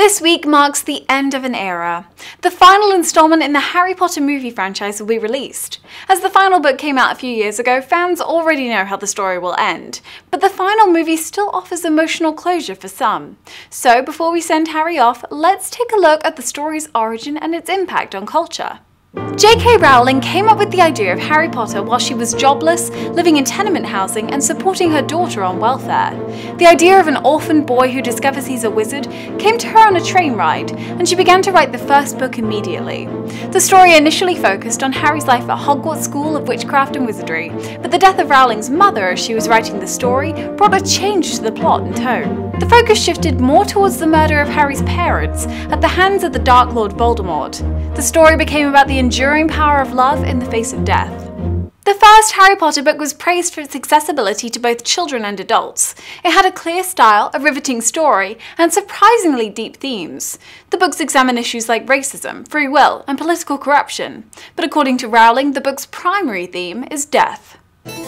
This week marks the end of an era. The final installment in the Harry Potter movie franchise will be released. As the final book came out a few years ago, fans already know how the story will end, but the final movie still offers emotional closure for some. So before we send Harry off, let's take a look at the story's origin and its impact on culture. J.K. Rowling came up with the idea of Harry Potter while she was jobless, living in tenement housing and supporting her daughter on welfare. The idea of an orphaned boy who discovers he's a wizard came to her on a train ride, and she began to write the first book immediately. The story initially focused on Harry's life at Hogwarts School of Witchcraft and Wizardry, but the death of Rowling's mother as she was writing the story brought a change to the plot and tone. The focus shifted more towards the murder of Harry's parents at the hands of the Dark Lord Voldemort. The story became about the enduring power of love in the face of death. The first Harry Potter book was praised for its accessibility to both children and adults. It had a clear style, a riveting story, and surprisingly deep themes. The books examine issues like racism, free will, and political corruption. But according to Rowling, the book's primary theme is death.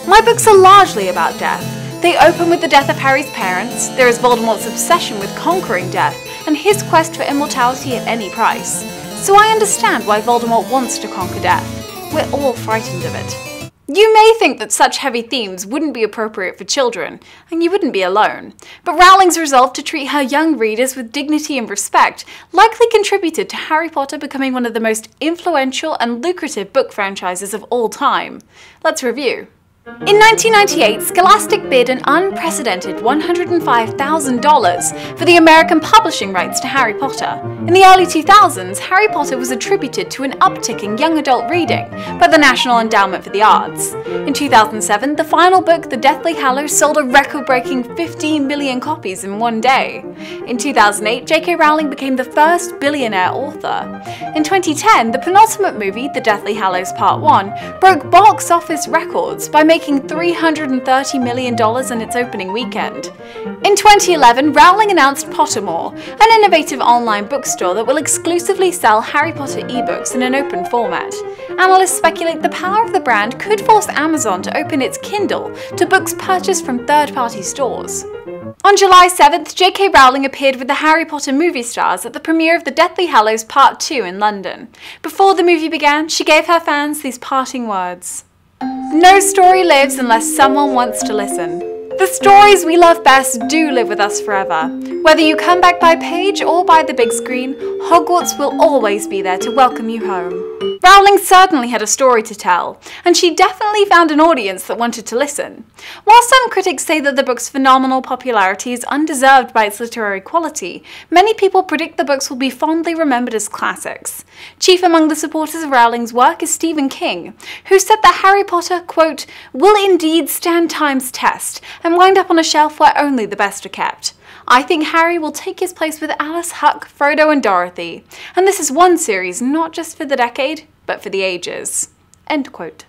My books are largely about death. They open with the death of Harry's parents, there is Voldemort's obsession with conquering death, and his quest for immortality at any price. So I understand why Voldemort wants to conquer death. We're all frightened of it. You may think that such heavy themes wouldn't be appropriate for children, and you wouldn't be alone. But Rowling's resolve to treat her young readers with dignity and respect likely contributed to Harry Potter becoming one of the most influential and lucrative book franchises of all time. Let's review. In 1998, Scholastic bid an unprecedented $105,000 for the American publishing rights to Harry Potter. In the early 2000s, Harry Potter was attributed to an uptick in young adult reading by the National Endowment for the Arts. In 2007, the final book, The Deathly Hallows, sold a record-breaking 15 million copies in one day. In 2008, J.K. Rowling became the first billionaire author. In 2010, the penultimate movie, The Deathly Hallows Part 1, broke box office records by making $330 million in its opening weekend. In 2011, Rowling announced Pottermore, an innovative online bookstore that will exclusively sell Harry Potter ebooks in an open format. Analysts speculate the power of the brand could force Amazon to open its Kindle to books purchased from third-party stores. On July 7th, J.K. Rowling appeared with the Harry Potter movie stars at the premiere of The Deathly Hallows Part 2 in London. Before the movie began, she gave her fans these parting words. No story lives unless someone wants to listen. The stories we love best do live with us forever. Whether you come back by page or by the big screen, Hogwarts will always be there to welcome you home. Rowling certainly had a story to tell, and she definitely found an audience that wanted to listen. While some critics say that the book's phenomenal popularity is undeserved by its literary quality, many people predict the books will be fondly remembered as classics. Chief among the supporters of Rowling's work is Stephen King, who said that Harry Potter, quote, will indeed stand time's test and wind up on a shelf where only the best are kept. I think Harry will take his place with Alice, Huck, Frodo and Dorothy. And this is one series not just for the decade, but for the ages. End quote.